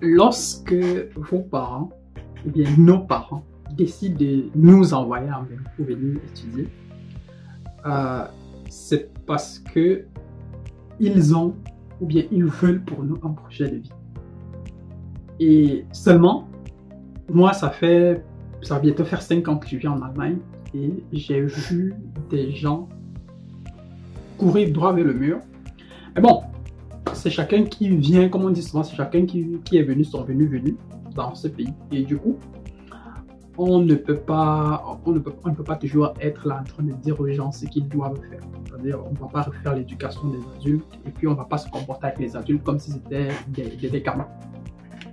Lorsque vos parents, ou bien nos parents, décident de nous envoyer en Belgique pour venir étudier, c'est parce que ils ont, ou bien ils veulent pour nous un projet de vie. Et seulement, moi, ça va bientôt faire 5 ans que je vis en Allemagne et j'ai vu des gens courir droit vers le mur. Mais bon, c'est chacun qui vient, comme on dit souvent, c'est chacun qui est venu, sont venus dans ce pays. Et du coup, on ne peut pas toujours être là en train de dire aux gens ce qu'ils doivent faire. C'est-à-dire, on ne va pas refaire l'éducation des adultes et puis on ne va pas se comporter avec les adultes comme si c'était des gamins.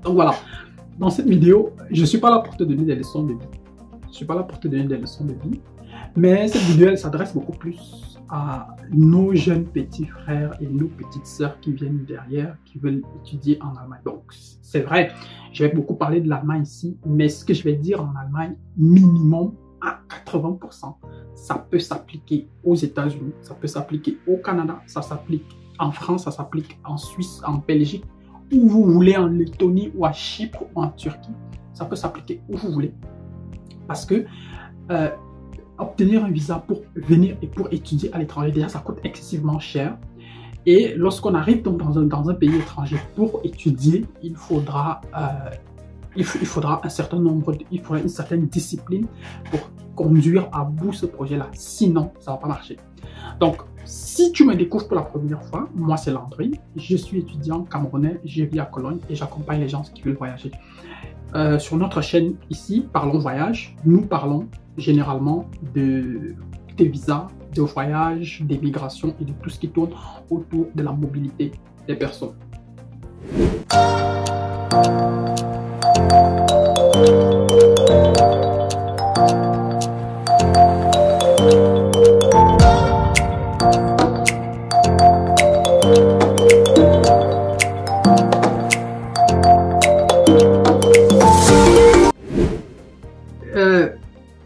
Donc voilà, dans cette vidéo, je ne suis pas là pour te donner des leçons de vie. Je ne suis pas là pour te donner des leçons de vie. Mais cette vidéo, elle s'adresse beaucoup plus à nos jeunes petits frères et nos petites sœurs qui viennent derrière, qui veulent étudier en Allemagne. Donc, c'est vrai, je vais beaucoup parler de l'Allemagne ici, mais ce que je vais dire en Allemagne, minimum à 80%, ça peut s'appliquer aux États-Unis, ça peut s'appliquer au Canada, ça s'applique en France, ça s'applique en Suisse, en Belgique, où vous voulez, en Lettonie ou à Chypre ou en Turquie. Ça peut s'appliquer où vous voulez. Parce que obtenir un visa pour venir et pour étudier à l'étranger, déjà ça coûte excessivement cher. Et lorsqu'on arrive donc dans un pays étranger pour étudier, il faudra un certain nombre, il faudra une certaine discipline pour conduire à bout ce projet-là. Sinon, ça ne va pas marcher. Donc, si tu me découvres pour la première fois, moi c'est Landry, je suis étudiant camerounais, je vis à Cologne et j'accompagne les gens qui veulent voyager. Sur notre chaîne ici, Parlons Voyage, nous parlons généralement des visas, de voyage, des migrations et de tout ce qui tourne autour de la mobilité des personnes.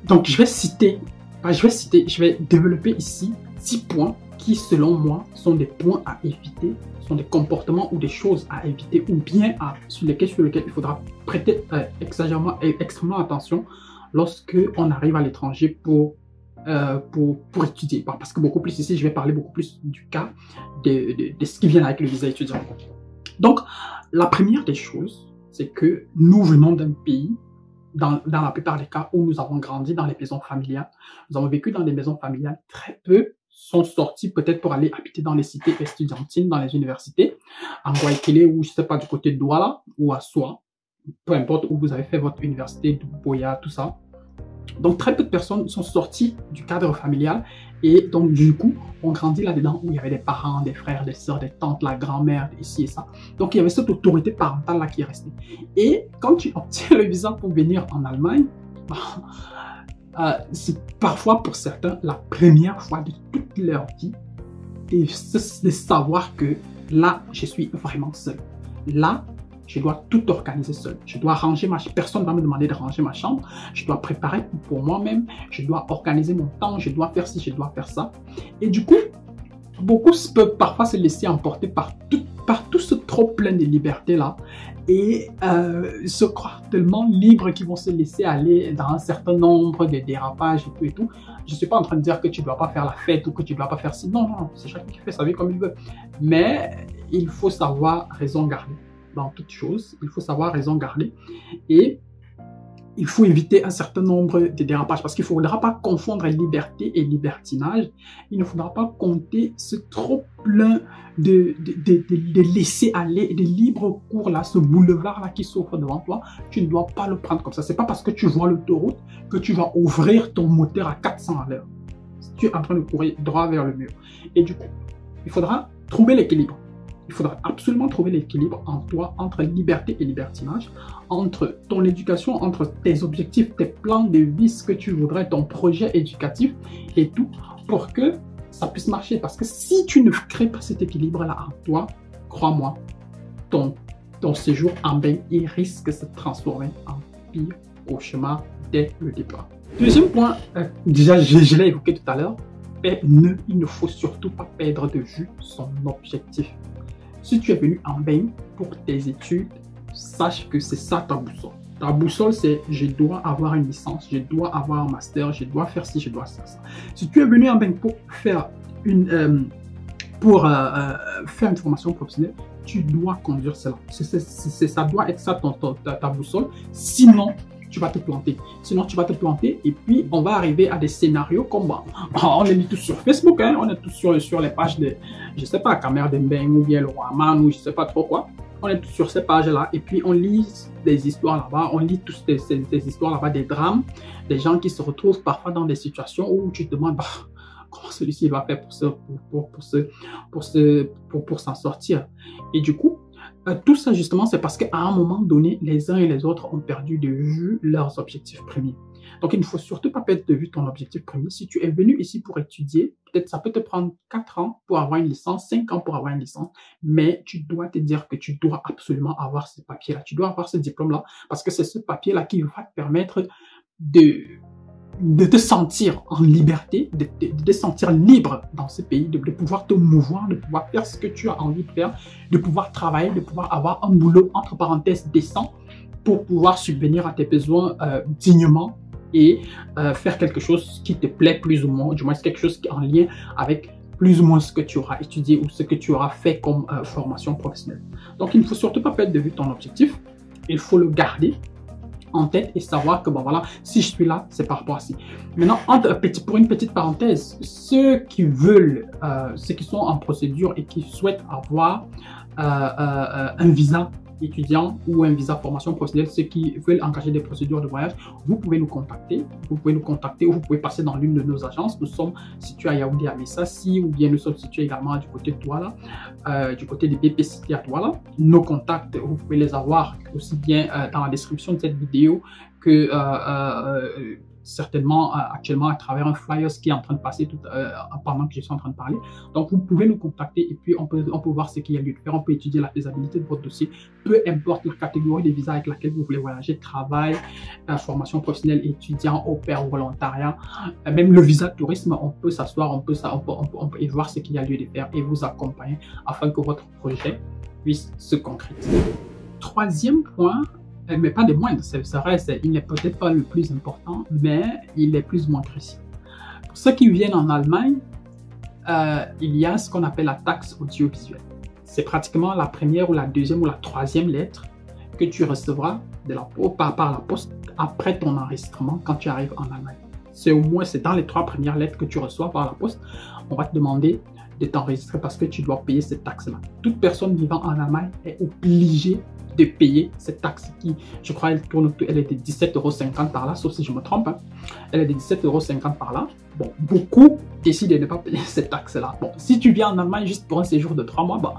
Donc, je vais développer ici 6 points qui, selon moi, sont des points à éviter, sont des comportements ou des choses à éviter ou bien sur lesquels il faudra prêter extrêmement attention lorsque on arrive à l'étranger pour étudier. Parce que beaucoup plus ici, je vais parler beaucoup plus du cas de ce qui vient avec le visa étudiant. Donc, la première des choses, c'est que nous venons d'un pays, dans la plupart des cas où nous avons grandi dans les maisons familiales, nous avons vécu dans des maisons familiales, très peu sont sortis peut-être pour aller habiter dans les cités estudiantines, dans les universités, en Guayaquil ou je ne sais pas du côté de Douala ou à Soa, peu importe où vous avez fait votre université, Boya, tout ça. Donc très peu de personnes sont sorties du cadre familial et donc du coup on grandit là-dedans où il y avait des parents, des frères, des sœurs, des tantes, la grand-mère, ici et ça. Donc il y avait cette autorité parentale là qui est restée. Et quand tu obtiens le visa pour venir en Allemagne, c'est parfois pour certains la première fois de toute leur vie de savoir que là je suis vraiment seul. Là je dois tout organiser seul. Je dois ranger personne ne va me demander de ranger ma chambre. Je dois préparer pour moi-même. Je dois organiser mon temps. Je dois faire ci, je dois faire ça. Et du coup, beaucoup peuvent parfois se laisser emporter par tout ce trop plein de liberté-là et se croire tellement libres qu'ils vont se laisser aller dans un certain nombre de dérapages et tout. Je ne suis pas en train de dire que tu ne dois pas faire la fête ou que tu ne dois pas faire ci. Non, non, c'est chacun qui fait sa vie comme il veut. Mais il faut savoir raison garder. Dans toute chose, il faut savoir raison garder et il faut éviter un certain nombre de dérapages parce qu'il ne faudra pas confondre liberté et libertinage. Il ne faudra pas compter ce trop plein de laisser aller et de libre cours là, ce boulevard là qui s'offre devant toi. Tu ne dois pas le prendre comme ça. C'est pas parce que tu vois l'autoroute que tu vas ouvrir ton moteur à 400 à l'heure. Tu es en train de courir droit vers le mur. Et du coup, il faudra trouver l'équilibre. Il faudra absolument trouver l'équilibre en toi, entre liberté et libertinage, entre ton éducation, entre tes objectifs, tes plans de vie, ce que tu voudrais, ton projet éducatif et tout, pour que ça puisse marcher. Parce que si tu ne crées pas cet équilibre-là en toi, crois-moi, ton séjour en bain, il risque de se transformer en pire cauchemar dès le départ. Deuxième point, déjà je l'ai évoqué tout à l'heure, il ne faut surtout pas perdre de vue son objectif. Si tu es venu en bain pour tes études, sache que c'est ça ta boussole. Ta boussole, c'est je dois avoir une licence, je dois avoir un master, je dois faire ci, je dois faire ça. Si tu es venu en Banque pour faire une formation professionnelle, tu dois conduire cela. Ça doit être ça ta boussole. Sinon, tu vas te planter. Sinon, tu vas te planter et puis on va arriver à des scénarios comme on les lit tous sur Facebook, hein, on est tous sur les pages de, je sais pas, Camer Dembeng ou bien le Roi-Man ou je sais pas trop quoi. On est tous sur ces pages-là et puis on lit des histoires là-bas, on lit tous des histoires là-bas, des drames, des gens qui se retrouvent parfois dans des situations où tu te demandes comment celui-ci va faire pour s'en sortir. Et du coup, tout ça justement, c'est parce qu'à un moment donné, les uns et les autres ont perdu de vue leurs objectifs premiers. Donc, il ne faut surtout pas perdre de vue ton objectif premier. Si tu es venu ici pour étudier, peut-être ça peut te prendre 4 ans pour avoir une licence, 5 ans pour avoir une licence, mais tu dois te dire que tu dois absolument avoir ce papier-là. Tu dois avoir ce diplôme-là parce que c'est ce papier-là qui va te permettre de te sentir en liberté, de te sentir libre dans ce pays, de pouvoir te mouvoir, de pouvoir faire ce que tu as envie de faire, de pouvoir travailler, de pouvoir avoir un boulot, entre parenthèses, décent pour pouvoir subvenir à tes besoins dignement et faire quelque chose qui te plaît plus ou moins, du moins quelque chose qui est en lien avec plus ou moins ce que tu auras étudié ou ce que tu auras fait comme formation professionnelle. Donc, il ne faut surtout pas perdre de vue ton objectif, il faut le garder en tête et savoir que bon voilà, si je suis là, c'est par rapport à ci. Maintenant, pour une petite parenthèse, ceux qui veulent, ceux qui sont en procédure et qui souhaitent avoir un visa étudiant ou un visa formation professionnelle, ceux qui veulent engager des procédures de voyage, vous pouvez nous contacter. Vous pouvez nous contacter ou vous pouvez passer dans l'une de nos agences. Nous sommes situés à Yaoundé, à Messassi, ou bien nous sommes situés également du côté de Douala, du côté de BP City à Douala. Nos contacts, vous pouvez les avoir aussi bien dans la description de cette vidéo que certainement actuellement à travers un flyer qui est en train de passer pendant que je suis en train de parler. Donc vous pouvez nous contacter et puis on peut voir ce qu'il y a lieu de faire. On peut étudier la faisabilité de votre dossier, peu importe la catégorie de visa avec laquelle vous voulez voyager, travail, formation professionnelle, étudiant, au pair ou volontariat, même le visa de tourisme, on peut s'asseoir, on peut y voir ce qu'il y a lieu de faire et vous accompagner afin que votre projet puisse se concrétiser. Troisième point, mais pas des moindres, c'est vrai, il n'est peut-être pas le plus important, mais il est plus ou moins crucial. Pour ceux qui viennent en Allemagne, il y a ce qu'on appelle la taxe audiovisuelle. C'est pratiquement la première ou la deuxième ou la troisième lettre que tu recevras par la poste après ton enregistrement quand tu arrives en Allemagne. C'est dans les 3 premières lettres que tu reçois par la poste. On va te demander de t'enregistrer parce que tu dois payer cette taxe-là. Toute personne vivant en Allemagne est obligée de payer cette taxe qui, je crois, elle est de 17,50 € par là, sauf si je me trompe. Hein. Elle est de 17,50 € par là. Bon, beaucoup décident de ne pas payer cette taxe-là. Bon, si tu viens en Allemagne juste pour un séjour de 3 mois, bah,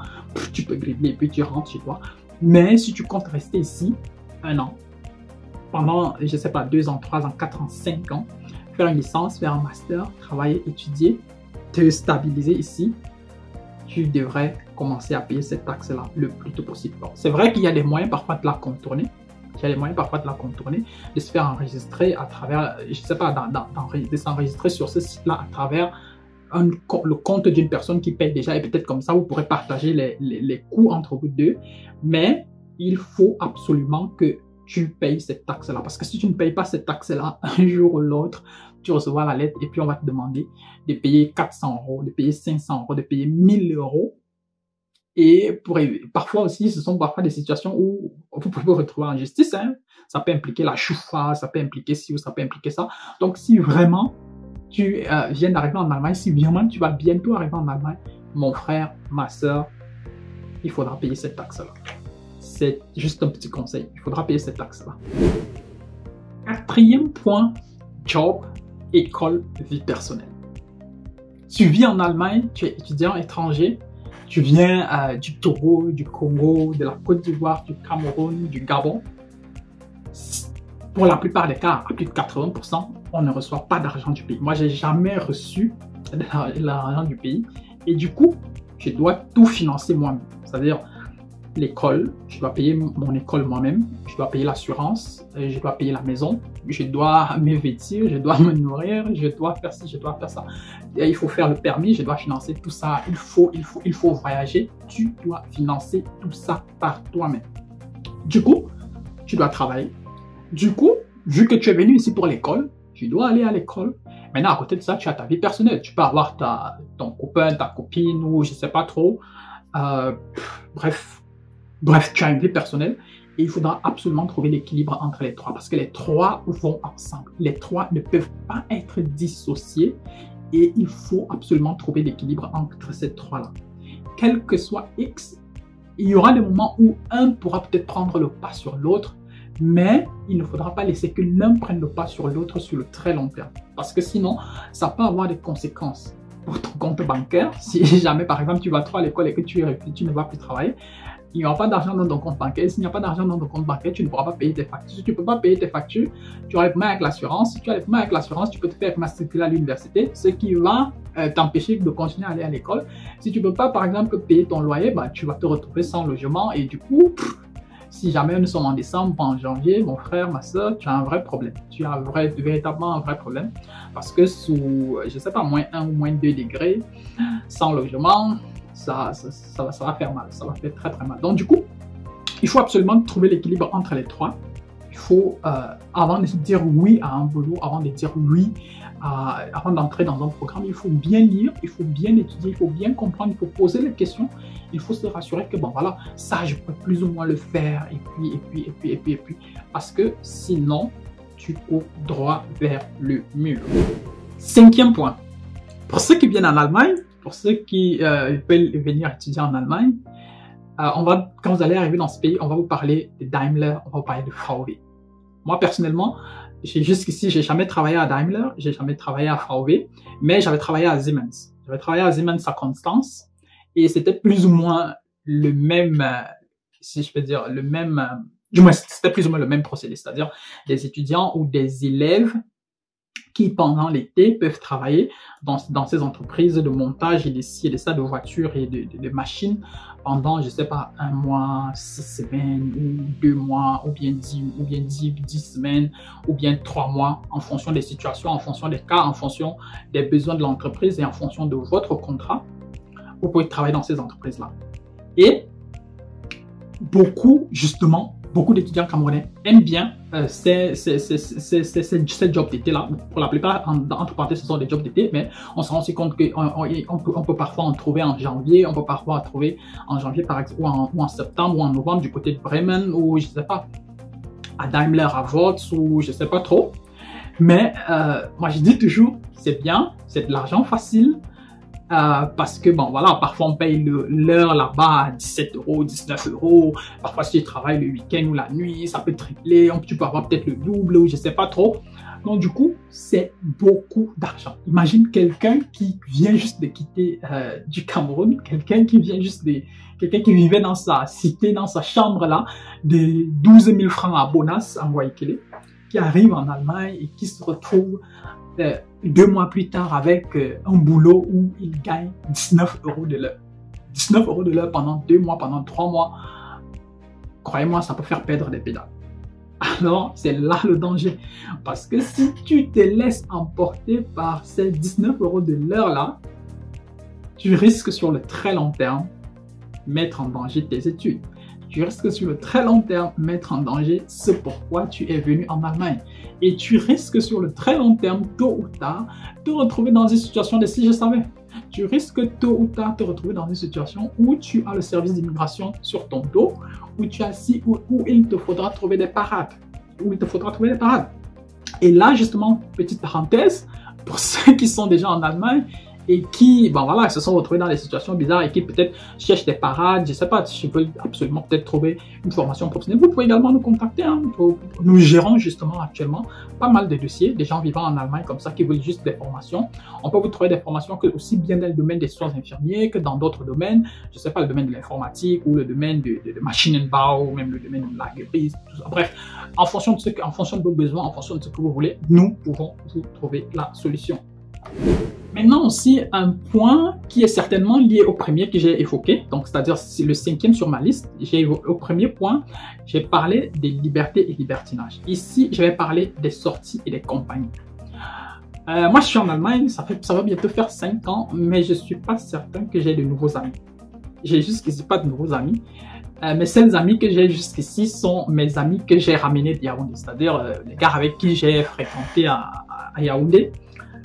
tu peux gribler et puis tu rentres chez toi. Mais si tu comptes rester ici 1 an, pendant, je ne sais pas, 2 ans, 3 ans, 4 ans, 5 ans, faire une licence, faire un master, travailler, étudier, te stabiliser ici, tu devrais commencer à payer cette taxe-là le plus tôt possible. Bon, c'est vrai qu'il y a des moyens parfois de la contourner. De se faire enregistrer à travers, je ne sais pas, de s'enregistrer sur ce site-là à travers le compte d'une personne qui paye déjà et peut-être comme ça, vous pourrez partager les coûts entre vous deux. Mais il faut absolument que tu payes cette taxe-là. Parce que si tu ne payes pas cette taxe-là, un jour ou l'autre, tu recevras la lettre et puis on va te demander de payer 400 €, de payer 500 €, de payer 1000 €. Et parfois aussi, ce sont parfois des situations où vous pouvez vous retrouver en justice. Hein. Ça peut impliquer la choufa, ça peut impliquer ci ou ça peut impliquer ça. Donc, si vraiment tu viens d'arriver en Allemagne, si vraiment tu vas bientôt arriver en Allemagne, mon frère, ma soeur, il faudra payer cette taxe-là. C'est juste un petit conseil. Il faudra payer cette taxe-là. 4e point, job, école, vie personnelle. Tu vis en Allemagne, tu es étudiant étranger, tu viens du Togo, du Congo, de la Côte d'Ivoire, du Cameroun, du Gabon. Pour la plupart des cas, à plus de 80%, on ne reçoit pas d'argent du pays. Moi, j'ai jamais reçu l'argent du pays. Et du coup, je dois tout financer moi-même. C'est-à-dire l'école, je dois payer mon école moi-même, je dois payer l'assurance, je dois payer la maison, je dois me vêtir, je dois me nourrir, je dois faire ci, je dois faire ça. Et il faut faire le permis, je dois financer tout ça. Il faut voyager, tu dois financer tout ça par toi-même. Du coup, tu dois travailler. Du coup, vu que tu es venu ici pour l'école, tu dois aller à l'école. Maintenant, à côté de ça, tu as ta vie personnelle. Tu peux avoir ton copain, ta copine ou je ne sais pas trop. Bref, tu as une vie personnelle et il faudra absolument trouver l'équilibre entre les trois parce que les trois vont ensemble. Les trois ne peuvent pas être dissociés et il faut absolument trouver l'équilibre entre ces trois-là. Quel que soit X, il y aura des moments où un pourra peut-être prendre le pas sur l'autre, mais il ne faudra pas laisser que l'un prenne le pas sur l'autre sur le très long terme. Parce que sinon, ça peut avoir des conséquences pour ton compte bancaire. Si jamais, par exemple, tu vas trop à l'école et que tu ne vas plus travailler, il n'y aura pas d'argent dans ton compte bancaire. S'il n'y a pas d'argent dans ton compte bancaire, tu ne pourras pas payer tes factures. Si tu ne peux pas payer tes factures, tu auras les problèmes avec l'assurance. Si tu as les problèmes avec l'assurance, tu peux te faire matriculer à l'université, ce qui va t'empêcher de continuer à aller à l'école. Si tu ne peux pas, par exemple, payer ton loyer, bah, tu vas te retrouver sans logement et du coup, si jamais nous sommes en décembre ou en janvier, mon frère, ma soeur, tu as un vrai problème. Tu as véritablement un vrai problème parce que sous, je ne sais pas, moins 1 ou moins 2 degrés, sans logement, ça va faire mal. Ça va faire très très mal. Donc du coup, il faut absolument trouver l'équilibre entre les trois. Il faut, avant de dire oui à un boulot, avant de dire oui, avant d'entrer dans un programme, il faut bien lire, il faut bien étudier, il faut bien comprendre, il faut poser les questions, il faut se rassurer que bon voilà, ça je peux plus ou moins le faire, et puis, parce que sinon, tu cours droit vers le mur. 5e point, pour ceux qui viennent en Allemagne, pour ceux qui veulent venir étudier en Allemagne, quand vous allez arriver dans ce pays, on va vous parler de Daimler, on va vous parler de VW. Moi, personnellement, jusqu'ici, j'ai jamais travaillé à Daimler, j'ai jamais travaillé à VW, mais j'avais travaillé à Siemens. J'avais travaillé à Siemens à Constance, et c'était plus ou moins le même, si je peux dire, du moins, c'était plus ou moins le même procédé, c'est-à-dire des étudiants ou des élèves qui, pendant l'été, peuvent travailler dans ces entreprises de montage et de ci et de ça, de voitures et de machines pendant, je sais pas, 1 mois, 6 semaines, ou 2 mois, ou bien 10 semaines, ou bien 3 mois, en fonction des situations, en fonction des cas, en fonction des besoins de l'entreprise et en fonction de votre contrat. Vous pouvez travailler dans ces entreprises-là. Et beaucoup d'étudiants camerounais aiment bien ces jobs d'été-là. Pour la plupart, entre parenthèses, ce sont des jobs d'été, mais on se rend aussi compte qu'on peut parfois en trouver en janvier, on peut parfois en trouver en janvier par exemple, ou en septembre ou en novembre du côté de Bremen, ou je ne sais pas, à Daimler, à Volks, ou je ne sais pas trop. Mais moi, je dis toujours, c'est bien, c'est de l'argent facile. Parce que bon voilà, parfois on paye l'heure là-bas à 17 €, 19 €. Parfois si tu travailles le week-end ou la nuit, ça peut tripler, tu peux avoir peut-être le double ou je sais pas trop. Donc du coup, c'est beaucoup d'argent. Imagine quelqu'un qui vient juste de quitter du Cameroun, quelqu'un qui vivait dans sa cité, dans sa chambre là, de 12 000 francs à Bonas, en Waikele, qui arrive en Allemagne et qui se retrouve 2 mois plus tard avec un boulot où il gagne 19 € de l'heure. 19 € de l'heure pendant 2 mois, pendant 3 mois. Croyez-moi, ça peut faire perdre des pédales. Alors, c'est là le danger. Parce que si tu te laisses emporter par ces 19 € de l'heure là, tu risques sur le très long terme mettre en danger tes études. Tu risques sur le très long terme mettre en danger ce pourquoi tu es venu en Allemagne. Et tu risques sur le très long terme, tôt ou tard, te retrouver dans une situation de si je savais. Tu risques tôt ou tard te retrouver dans une situation où tu as le service d'immigration sur ton dos, où tu as où il te faudra trouver des parades. Et là, justement, petite parenthèse, pour ceux qui sont déjà en Allemagne, et qui, bon voilà, se sont retrouvés dans des situations bizarres et qui peut-être cherchent des parades, je sais pas, je veux absolument peut-être trouver une formation professionnelle. Vous pouvez également nous contacter, hein, nous gérons justement actuellement pas mal de dossiers, des gens vivant en Allemagne comme ça qui veulent juste des formations. On peut vous trouver des formations que aussi bien dans le domaine des soins infirmiers que dans d'autres domaines, je sais pas, le domaine de l'informatique ou le domaine de Maschinenbau ou même le domaine de l'agriculture, tout ça. Bref, en fonction de vos besoins, en fonction de ce que vous voulez, nous pouvons vous trouver la solution. Maintenant aussi, un point qui est certainement lié au premier que j'ai évoqué, donc c'est-à-dire c'est le 5e sur ma liste. Au premier point, j'ai parlé des libertés et libertinages. Ici, je vais parler des sorties et des compagnies. Moi, je suis en Allemagne, ça va bientôt faire 5 ans, mais je ne suis pas certain que j'ai de nouveaux amis. J'ai jusqu'ici pas de nouveaux amis. Mes seuls amis que j'ai jusqu'ici sont mes amis que j'ai ramenés de Yaoundé, c'est-à-dire les gars avec qui j'ai fréquenté à Yaoundé.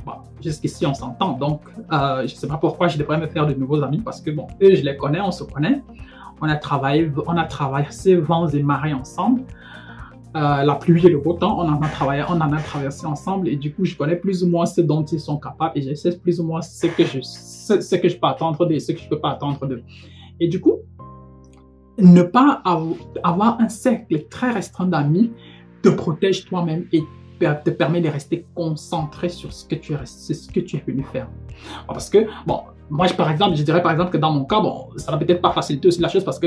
Bon, jusqu'ici, on s'entend, donc je ne sais pas pourquoi je devrais me faire de nouveaux amis, parce que bon, eux, je les connais, on se connaît. On a traversé vents et marées ensemble. La pluie et le beau temps, on en a traversé ensemble, et du coup, je connais plus ou moins ce dont ils sont capables, et je sais plus ou moins ce que je peux attendre d'eux et ce que je ne peux pas attendre d'eux. Et du coup, ne pas avoir un cercle très restreint d'amis te protège toi-même et te permet de rester concentré sur ce que tu es venu faire. Parce que, bon, moi, par exemple, je dirais par exemple que dans mon cas, bon, ça va peut-être pas faciliter aussi la chose parce que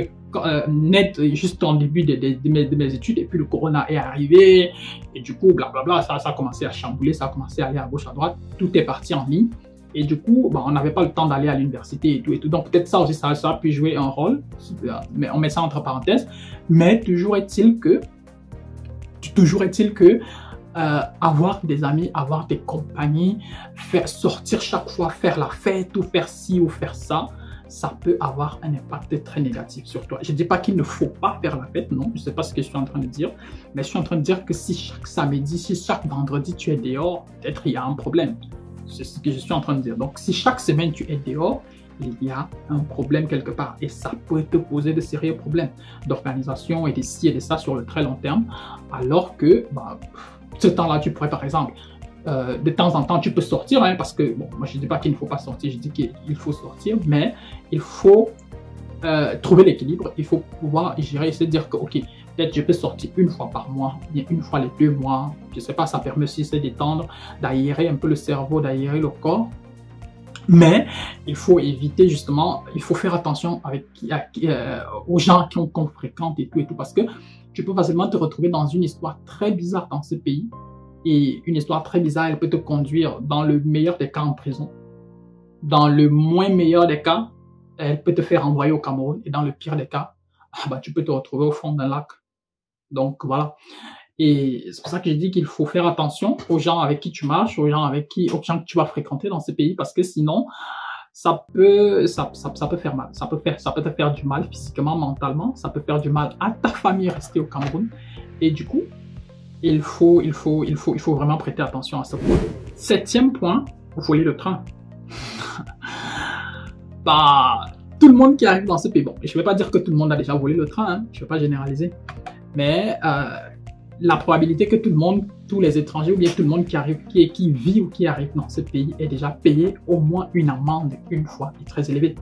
net, juste en début de mes études, et puis le corona est arrivé, et du coup, blablabla, ça a commencé à chambouler, ça a commencé à aller à gauche, à droite, tout est parti en ligne. Et du coup, bon, on n'avait pas le temps d'aller à l'université et tout et tout. Donc peut-être ça aussi, ça a pu jouer un rôle, mais on met ça entre parenthèses. Mais toujours est-il que avoir des amis, avoir des compagnies, faire sortir chaque fois, faire la fête ou faire ci ou faire ça, ça peut avoir un impact très négatif sur toi. Je ne dis pas qu'il ne faut pas faire la fête, non, je ne sais pas ce que je suis en train de dire, mais je suis en train de dire que si chaque samedi, si chaque vendredi tu es dehors, peut-être il y a un problème. C'est ce que je suis en train de dire. Donc si chaque semaine tu es dehors, il y a un problème quelque part et ça peut te poser de sérieux problèmes d'organisation et de ci et de ça sur le très long terme, alors que ce temps-là, tu pourrais par exemple, de temps en temps, tu peux sortir, hein, parce que, bon, moi je ne dis pas qu'il ne faut pas sortir, je dis qu'il faut sortir, mais il faut trouver l'équilibre, il faut pouvoir gérer et se dire que, ok, peut-être je peux sortir une fois par mois, bien une fois les 2 mois, je ne sais pas, ça permet aussi de se détendre, d'aérer un peu le cerveau, d'aérer le corps. Mais il faut éviter justement, il faut faire attention aux gens qu'on fréquente et tout, parce que tu peux facilement te retrouver dans une histoire très bizarre dans ce pays. Et une histoire très bizarre, elle peut te conduire dans le meilleur des cas en prison. Dans le moins meilleur des cas, elle peut te faire envoyer au Cameroun. Et dans le pire des cas, tu peux te retrouver au fond d'un lac. Donc voilà. Et c'est pour ça que je dis qu'il faut faire attention aux gens avec qui tu marches, aux gens que tu vas fréquenter dans ce pays, parce que sinon, ça peut faire mal. Ça peut te faire du mal physiquement, mentalement. Ça peut faire du mal à ta famille restée au Cameroun. Et du coup, il faut vraiment prêter attention à ce point. 7e point, voler le train. Tout le monde qui arrive dans ce pays, bon, je ne vais pas dire que tout le monde a déjà volé le train, hein, je ne vais pas généraliser, mais la probabilité que tous les étrangers ou bien tout le monde qui vit ou qui arrive dans ce pays ait déjà payé au moins une amende une fois est très élevée.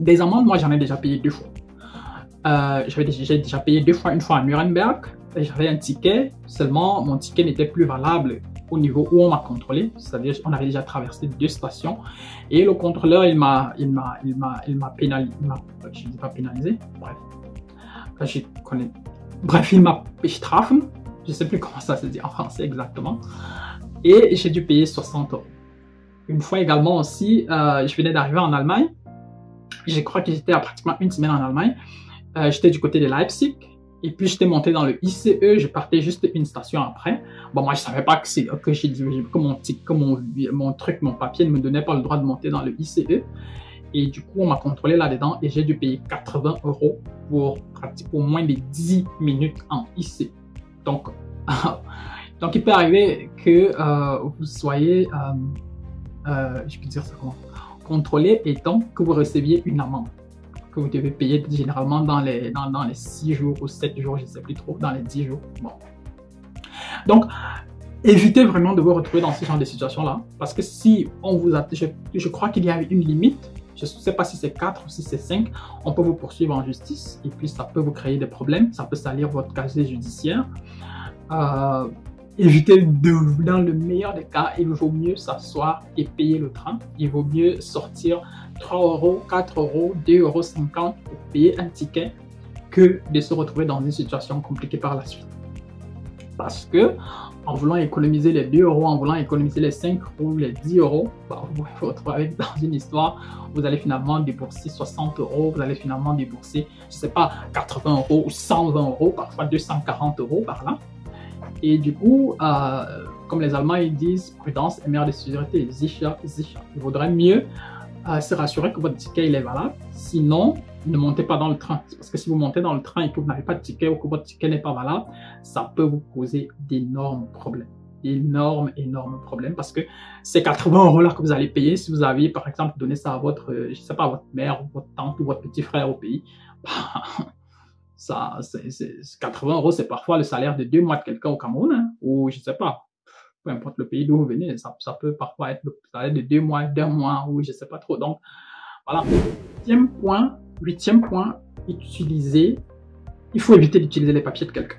Des amendes, moi j'en ai déjà payé 2 fois. J'ai déjà payé 2 fois, une fois à Nuremberg. J'avais un ticket, seulement mon ticket n'était plus valable au niveau où on m'a contrôlé, c'est-à-dire on avait déjà traversé 2 stations et le contrôleur il m'a pénalisé, je ne dis pas pénalisé, bref, il m'a bestrafen, je ne sais plus comment ça se dit en français exactement, et j'ai dû payer 60 €. Une fois également aussi, je venais d'arriver en Allemagne, je crois que j'étais à pratiquement 1 semaine en Allemagne, j'étais du côté de Leipzig. Et puis, j'étais monté dans le ICE, je partais juste une station après. Bon, moi, je savais pas que mon papier ne me donnait pas le droit de monter dans le ICE. Et du coup, on m'a contrôlé là-dedans et j'ai dû payer 80 € pour moins de 10 minutes en ICE. Donc il peut arriver que vous soyez, je peux dire ça comment, contrôlé et donc que vous receviez une amende que vous devez payer généralement dans les 6 jours ou 7 jours, je ne sais plus trop, dans les 10 jours. Bon. Donc, évitez vraiment de vous retrouver dans ce genre de situation-là, parce que si on vous a... Je crois qu'il y a une limite, je ne sais pas si c'est 4 ou si c'est 5, on peut vous poursuivre en justice, et puis ça peut vous créer des problèmes, ça peut salir votre casier judiciaire. Évitez dans le meilleur des cas, il vaut mieux s'asseoir et payer le train. Il vaut mieux sortir 3 €, 4 €, 2,50 € pour payer un ticket que de se retrouver dans une situation compliquée par la suite. Parce que en voulant économiser les 2 €, en voulant économiser les 5 € ou les 10 €, vous vous retrouvez dans une histoire, vous allez finalement débourser 60 €, vous allez finalement débourser, je ne sais pas, 80 € ou 120 €, parfois 240 € par là. Et du coup, comme les Allemands ils disent, prudence est mère de sécurité, sicher, sicher. Il vaudrait mieux se rassurer que votre ticket il est valable. Sinon, ne montez pas dans le train. C'est parce que si vous montez dans le train et que vous n'avez pas de ticket ou que votre ticket n'est pas valable, ça peut vous causer d'énormes problèmes. Énormes problèmes parce que ces 80 € là que vous allez payer, si vous avez par exemple donné ça à votre, je sais pas, votre mère ou votre tante ou votre petit frère au pays, ça, 80 €, c'est parfois le salaire de 2 mois de quelqu'un au Cameroun, hein, ou je sais pas, peu importe le pays d'où vous venez, ça peut parfois être le salaire de 2 mois, d'un mois, ou je sais pas trop. Donc, voilà. Huitième point, il faut éviter d'utiliser les papiers de quelqu'un.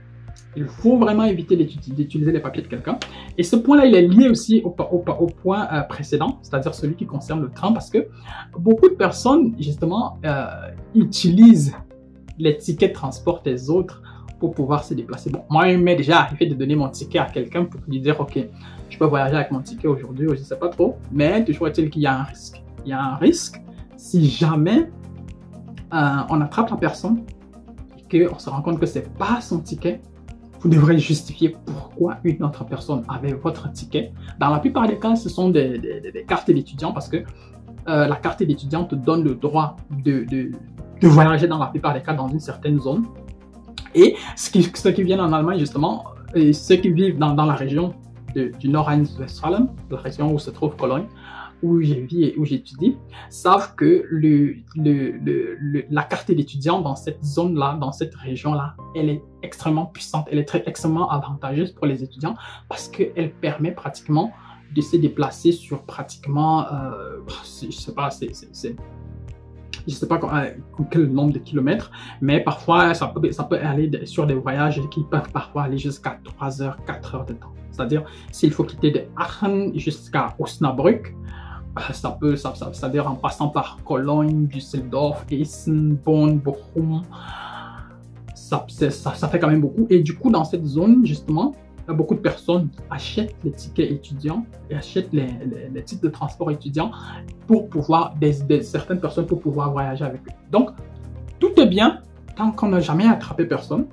Il faut vraiment éviter d'utiliser les papiers de quelqu'un. Et ce point-là, il est lié aussi au point précédent, c'est-à-dire celui qui concerne le train, parce que beaucoup de personnes, justement, utilisent les tickets de transport des autres pour pouvoir se déplacer. Bon, moi, il m'est déjà arrivé de donner mon ticket à quelqu'un pour lui dire, OK, je peux voyager avec mon ticket aujourd'hui, ou je ne sais pas trop, mais toujours est-il qu'il y a un risque. Il y a un risque si jamais on attrape la personne et qu'on se rend compte que ce n'est pas son ticket. Vous devrez justifier pourquoi une autre personne avait votre ticket. Dans la plupart des cas, ce sont des cartes d'étudiant parce que la carte d'étudiant te donne le droit de voyager dans la plupart des cas dans une certaine zone. Et ceux qui viennent en Allemagne, justement, et ceux qui vivent dans la région du Nord-Rhin-Westfalen, la région où se trouve Cologne, où j'ai vis et où j'étudie, savent que la carte d'étudiant dans cette zone-là, dans cette région-là, elle est extrêmement puissante, elle est extrêmement avantageuse pour les étudiants parce qu'elle permet pratiquement de se déplacer sur pratiquement, je sais pas, je sais pas quel nombre de kilomètres, mais parfois ça peut aller sur des voyages qui peuvent parfois aller jusqu'à 3 heures, 4 heures de temps. C'est-à-dire, s'il faut quitter de Aachen jusqu'à Osnabrück, c'est-à-dire en passant par Cologne, Düsseldorf, Essen, Bonn, Bochum, ça fait quand même beaucoup. Et du coup, dans cette zone, justement, beaucoup de personnes achètent les tickets étudiants et achètent les titres de transport étudiants pour pouvoir, certaines personnes pour pouvoir voyager avec eux. Donc, tout est bien tant qu'on n'a jamais attrapé personne,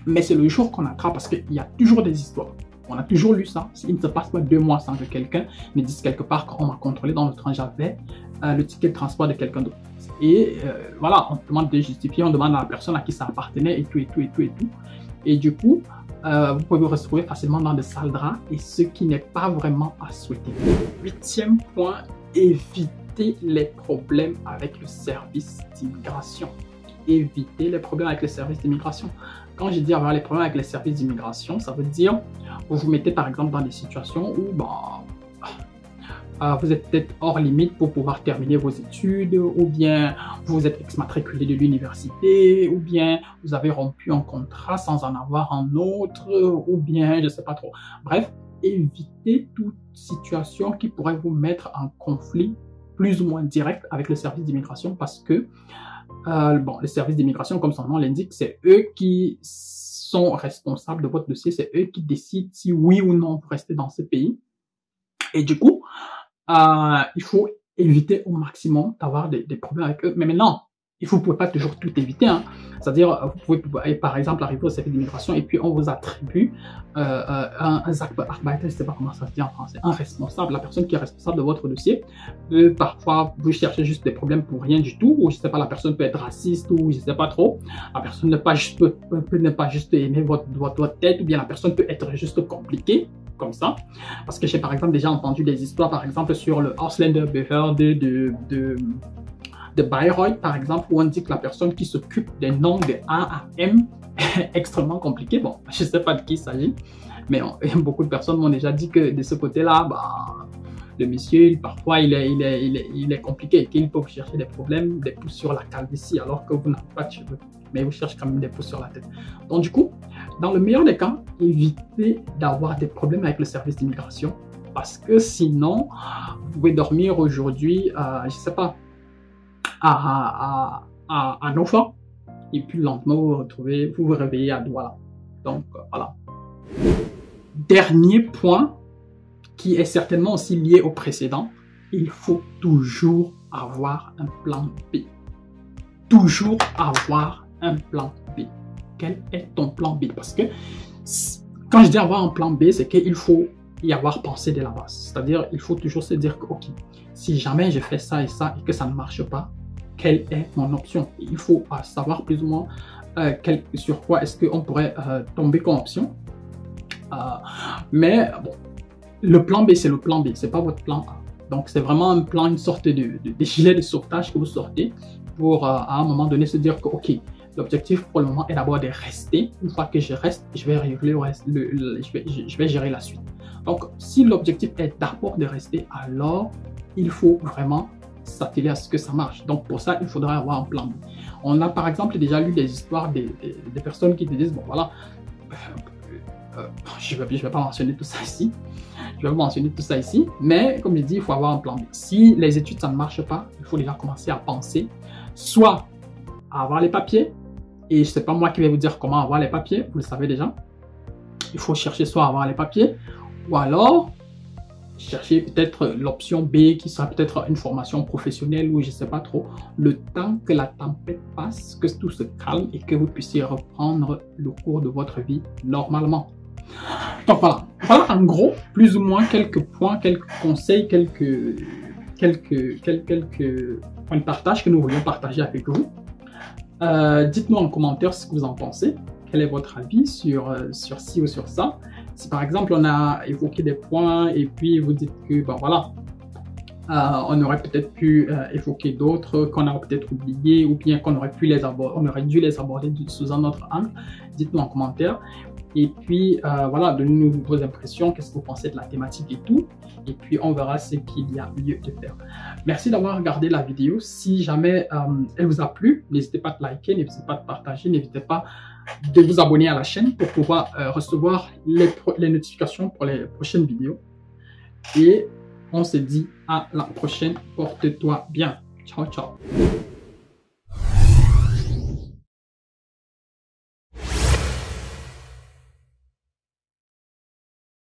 mais c'est le jour qu'on attrape parce qu'il y a toujours des histoires. On a toujours lu ça. Il ne se passe pas 2 mois sans que quelqu'un me dise quelque part qu'on m'a contrôlé dans le train, j'avais le ticket de transport de quelqu'un d'autre. Et voilà, on demande de justifier, on demande à la personne à qui ça appartenait et tout. Et du coup, vous pouvez vous retrouver facilement dans des sales draps et ce qui n'est pas vraiment à souhaiter. 8e point, éviter les problèmes avec le service d'immigration. Éviter les problèmes avec le service d'immigration. Quand je dis avoir les problèmes avec les services d'immigration, ça veut dire vous vous mettez par exemple dans des situations où vous êtes peut-être hors limite pour pouvoir terminer vos études, ou bien vous êtes exmatriculé de l'université, ou bien vous avez rompu un contrat sans en avoir un autre, ou bien je ne sais pas trop. Bref, évitez toute situation qui pourrait vous mettre en conflit plus ou moins direct avec le service d'immigration parce que les services d'immigration, comme son nom l'indique, c'est eux qui sont responsables de votre dossier, c'est eux qui décident si oui ou non vous restez dans ce pays. Et du coup, il faut éviter au maximum d'avoir des problèmes avec eux. Mais maintenant, vous ne pouvez pas toujours tout éviter. Hein. C'est-à-dire, vous pouvez par exemple arriver au service d'immigration et puis on vous attribue un Sachbearbeiter, je ne sais pas comment ça se dit en français, un responsable, la personne qui est responsable de votre dossier. Parfois, vous cherchez juste des problèmes pour rien du tout, ou je ne sais pas, la personne peut être raciste, ou je ne sais pas trop. La personne peut ne pas juste aimer votre tête, ou bien la personne peut être juste compliquée. Comme ça, parce que j'ai par exemple déjà entendu des histoires par exemple sur le Ausländerbehörde de Bayreuth par exemple, où on dit que la personne qui s'occupe des noms de A à M est extrêmement compliquée. Bon, je ne sais pas de qui il s'agit, mais beaucoup de personnes m'ont déjà dit que de ce côté-là, le monsieur, parfois, il est compliqué et qu'il peut vous chercher des problèmes, des pouces sur la calvitie, alors que vous n'avez pas de cheveux, mais vous cherchez quand même des pouces sur la tête. Donc du coup, dans le meilleur des cas, évitez d'avoir des problèmes avec le service d'immigration, parce que sinon, vous pouvez dormir aujourd'hui, je ne sais pas, à Hannover, et puis lentement vous vous réveillez à Douala. Donc voilà. Dernier point, qui est certainement aussi lié au précédent, il faut toujours avoir un plan B. Toujours avoir un plan B. Quel est ton plan B? Parce que quand je dis avoir un plan B, c'est qu'il faut y avoir pensé dès la base. C'est-à-dire, il faut toujours se dire que, ok, si jamais je fais ça et que ça ne marche pas, quelle est mon option? Il faut savoir plus ou moins sur quoi est-ce qu'on pourrait tomber comme option. Mais bon, le plan B, c'est le plan B, c'est pas votre plan A. Donc, c'est vraiment un plan, une sorte de gilet de sauvetage que vous sortez pour, à un moment donné, se dire que, OK, l'objectif pour le moment est d'abord de rester. Une fois que je reste, je vais régler je vais gérer la suite. Donc, si l'objectif est d'abord de rester, alors il faut vraiment s'atteler à ce que ça marche. Donc, pour ça, il faudra avoir un plan B. On a par exemple déjà lu des histoires des personnes qui te disent, bon voilà, je ne vais pas mentionner tout ça ici. Je vais vous mentionner tout ça ici, mais comme je dis, il faut avoir un plan B. Si les études, ça ne marche pas, il faut déjà commencer à penser, soit à avoir les papiers, et ce n'est pas moi qui vais vous dire comment avoir les papiers, vous le savez déjà. Il faut chercher soit à avoir les papiers, ou alors chercher peut-être l'option B qui sera peut-être une formation professionnelle ou je ne sais pas trop, le temps que la tempête passe, que tout se calme et que vous puissiez reprendre le cours de votre vie normalement. Donc voilà, en gros, plus ou moins quelques points, quelques conseils, quelques points de partage que nous voulions partager avec vous. Dites-nous en commentaire ce que vous en pensez. Quel est votre avis sur ci ou sur ça? Si par exemple on a évoqué des points et puis vous dites que ben voilà, on aurait peut-être pu évoquer d'autres qu'on aurait peut-être oublié ou bien qu'on aurait pu les aborder, on aurait dû les aborder sous un autre angle, dites-nous en commentaire. Et puis voilà, donnez-nous vos impressions, qu'est-ce que vous pensez de la thématique et tout. Et puis on verra ce qu'il y a lieu de faire. Merci d'avoir regardé la vidéo. Si jamais elle vous a plu, n'hésitez pas à liker, n'hésitez pas à partager, n'hésitez pas de vous abonner à la chaîne pour pouvoir recevoir les notifications pour les prochaines vidéos. Et on se dit à la prochaine. Porte-toi bien. Ciao, ciao.